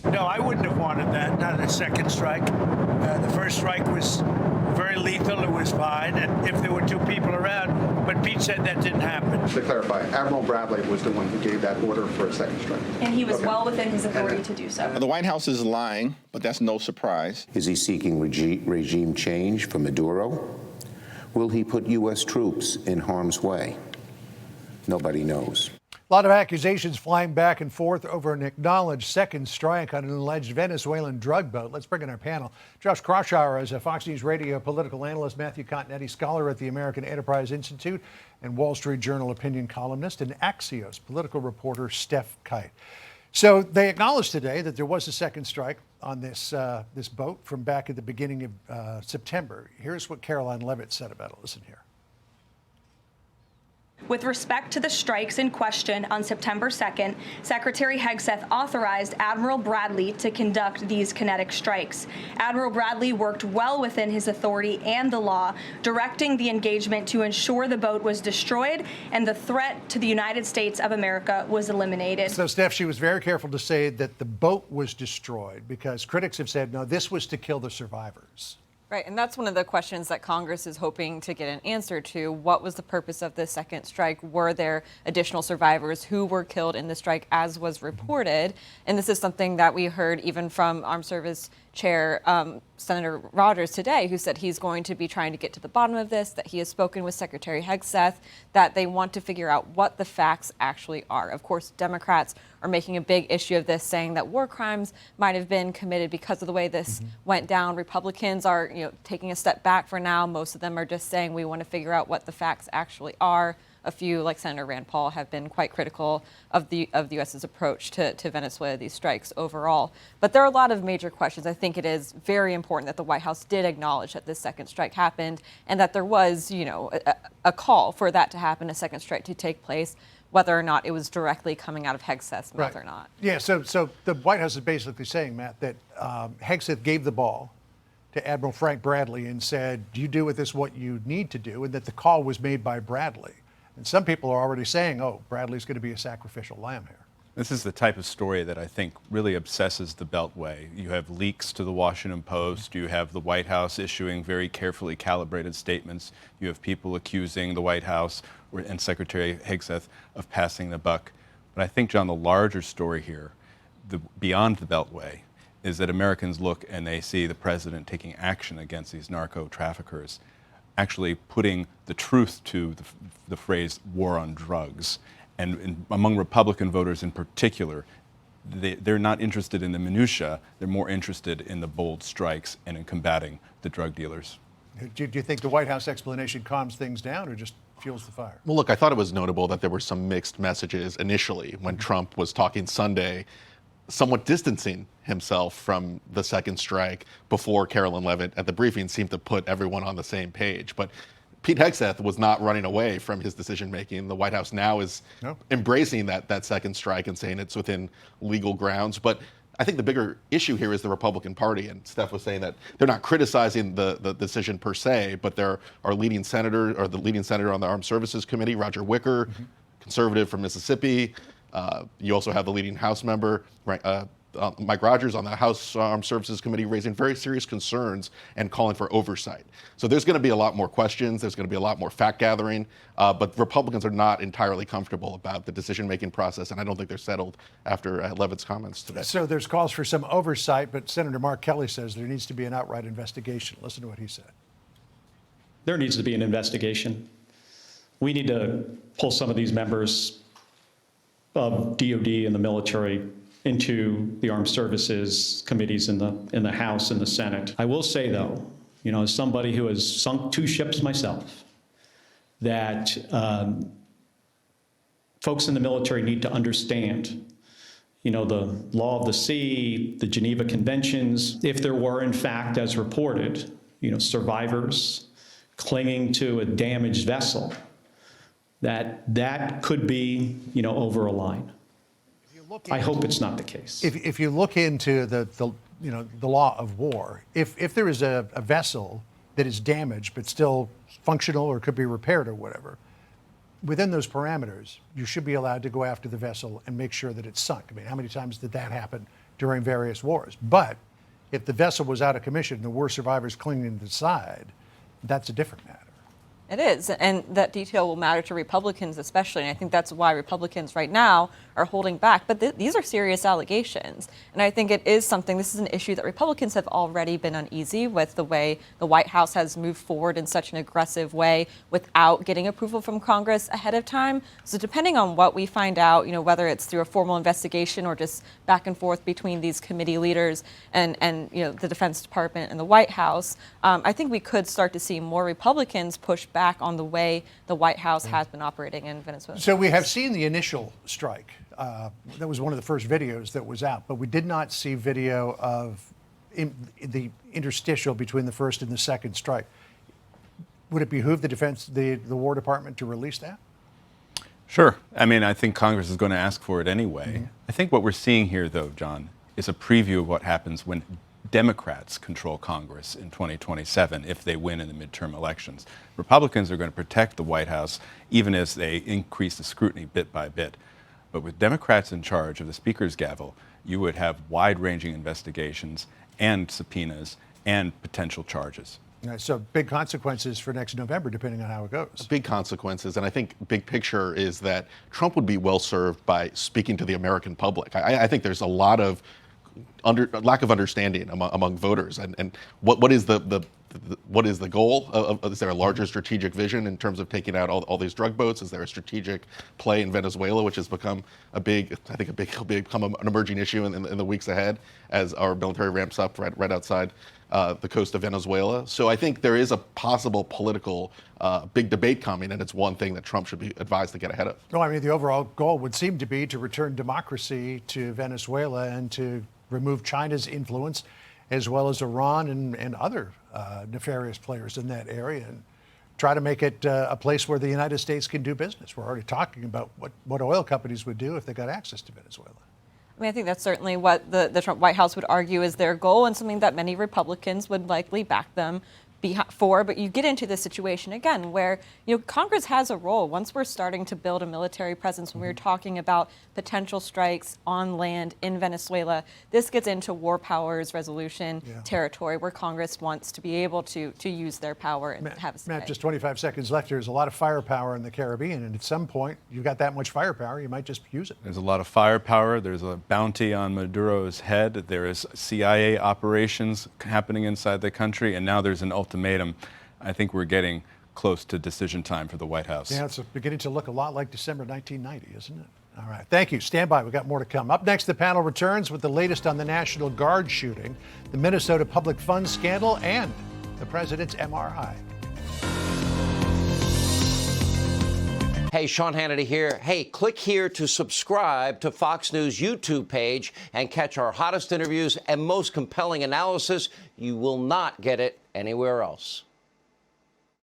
No, I wouldn't have wanted that, not a second strike. The first strike was very lethal. It was fine, and if there were two people around, but Pete said that didn't happen. To clarify, Admiral Bradley was the one who gave that order for a second strike. And he was well within his authority to do so. The White House is lying, but that's no surprise. Is he seeking regime change for Maduro? Will he put U.S. troops in harm's way? Nobody knows. A lot of accusations flying back and forth over an acknowledged second strike on an alleged Venezuelan drug boat. Let's bring in our panel. Josh Kraushaar is a Fox News radio political analyst, Matthew Continetti scholar at the American Enterprise Institute, and Wall Street Journal opinion columnist, and Axios political reporter Steph Kite. So they acknowledged today that there was a second strike on this boat from back at the beginning of September. Here's what Caroline Levitt said about it. Listen here. With respect to the strikes in question on September 2nd, Secretary Hegseth authorized Admiral Bradley to conduct these kinetic strikes. Admiral Bradley worked well within his authority and the law, directing the engagement to ensure the boat was destroyed and the threat to the United States of America was eliminated. So, Steph, she was very careful to say that the boat was destroyed because critics have said, no, this was to kill the survivors. Right, and that's one of the questions that Congress is hoping to get an answer to. What was the purpose of the second strike? Were there additional survivors who were killed in the strike, as was reported? And this is something that we heard even from Armed Service Chair Senator Rogers today, who said he's going to be trying to get to the bottom of this, that he has spoken with Secretary Hegseth, that they want to figure out what the facts actually are. Of course, Democrats are making a big issue of this, saying that war crimes might have been committed because of the way this went down. Republicans are, taking a step back for now. Most of them are just saying we want to figure out what the facts actually are. A few, like Senator Rand Paul, have been quite critical of the U.S.'s approach to Venezuela, these strikes overall. But there are a lot of major questions. I think it is very important that the White House did acknowledge that this second strike happened and that there was, a call for that to happen, a second strike to take place, whether or not it was directly coming out of Hegseth's mouth or not. Yeah, so the White House is basically saying, Matt, that Hegseth gave the ball to Admiral Frank Bradley and said, you do with this what you need to do, and that the call was made by Bradley. And some people are already saying, oh, Bradley's going to be a sacrificial lamb here. This is the type of story that I think really obsesses the Beltway. You have leaks to the Washington Post. You have the White House issuing very carefully calibrated statements. You have people accusing the White House and Secretary Hegseth of passing the buck. But I think, John, the larger story here, beyond the Beltway, is that Americans look and they see the president taking action against these narco traffickers, actually putting the truth to the phrase war on drugs. And among Republican voters in particular, they're not interested in the minutia. They're more interested in the bold strikes and in combating the drug dealers. Do you think the White House explanation calms things down or just fuels the fire? Well, look, I thought it was notable that there were some mixed messages initially when Trump was talking Sunday, somewhat distancing himself from the second strike before Caroline Levitt at the briefing seemed to put everyone on the same page. But Pete Hegseth was not running away from his decision-making. The White House now is embracing that second strike and saying it's within legal grounds. But I think the bigger issue here is the Republican Party. And Steph was saying that they're not criticizing the decision per se, but there are leading senator, or the leading senator on the Armed Services Committee, Roger Wicker, conservative from Mississippi. You also have the leading House member, Mike Rogers, on the House Armed Services Committee, raising very serious concerns and calling for oversight. So there's going to be a lot more questions. There's going to be a lot more fact gathering. But Republicans are not entirely comfortable about the decision-making process, and I don't think they're settled after Levitt's comments today. So there's calls for some oversight, but Senator Mark Kelly says there needs to be an outright investigation. Listen to what he said. There needs to be an investigation. We need to pull some of these members of DOD and the military into the armed services committees in the House and the Senate. I will say, though, as somebody who has sunk 2 ships myself, that folks in the military need to understand, the law of the sea, the Geneva Conventions. If there were, in fact, as reported, survivors clinging to a damaged vessel, that could be, over a line. I hope it's not the case. If you look into the law of war, if there is a vessel that is damaged but still functional or could be repaired or whatever, within those parameters, you should be allowed to go after the vessel and make sure that it's sunk. I mean, how many times did that happen during various wars. But if the vessel was out of commission and there were survivors clinging to the side, that's a different matter. It is, and that detail will matter to Republicans especially, and I think that's why Republicans right now are holding back. But these are serious allegations, and I think it is something, this is an issue that Republicans have already been uneasy with, the way the White House has moved forward in such an aggressive way without getting approval from Congress ahead of time. So depending on what we find out, whether it's through a formal investigation or just back and forth between these committee leaders and the Defense Department and the White House, I think we could start to see more Republicans push back on the way the White House has been operating in Venezuela. So we have seen the initial strike. That was one of the first videos that was out, but we did not see video of the interstitial between the first and the second strike. Would it behoove the War Department to release that? Sure. I mean, I think Congress is going to ask for it anyway. Mm-hmm. I think what we're seeing here, though, John, is a preview of what happens when Democrats control Congress in 2027 if they win in the midterm elections. Republicans are going to protect the White House even as they increase the scrutiny bit by bit. But with Democrats in charge of the Speaker's gavel, you would have wide-ranging investigations and subpoenas and potential charges. So big consequences for next November, depending on how it goes. Big consequences, and I think big picture is that Trump would be well served by speaking to the American public. I think there's a lot of lack of understanding among voters, and what is the goal? Is there a larger strategic vision in terms of taking out all these drug boats? Is there a strategic play in Venezuela, which has become will become an emerging issue in the weeks ahead as our military ramps up right outside the coast of Venezuela? So I think there is a possible political big debate coming, and it's one thing that Trump should be advised to get ahead of. No, I mean, the overall goal would seem to be to return democracy to Venezuela and to remove China's influence, as well as Iran and other nefarious players in that area, and try to make it a place where the United States can do business. We're already talking about what oil companies would do if they got access to Venezuela. I mean, I think that's certainly what the Trump White House would argue is their goal, and something that many Republicans would likely back them for. But you get into this situation again where Congress has a role. Once we're starting to build a military presence, when we're talking about potential strikes on land in Venezuela, this gets into war powers resolution territory where Congress wants to be able to use their power and have a say. Matt, just 25 seconds left. There's a lot of firepower in the Caribbean, and at some point, you've got that much firepower, you might just use it. There's a lot of firepower. There's a bounty on Maduro's head. There is CIA operations happening inside the country, and now there's an ultimatum. I think we're getting close to decision time for the White House. Yeah, it's beginning to look a lot like December 1990, isn't it? All right, thank you. Stand by. We've got more to come. Up next, the panel returns with the latest on the National Guard shooting, the Minnesota public funds scandal, and the president's MRI. Hey, Sean Hannity here. Hey, click here to subscribe to Fox News YouTube page and catch our hottest interviews and most compelling analysis. You will not get it anywhere else.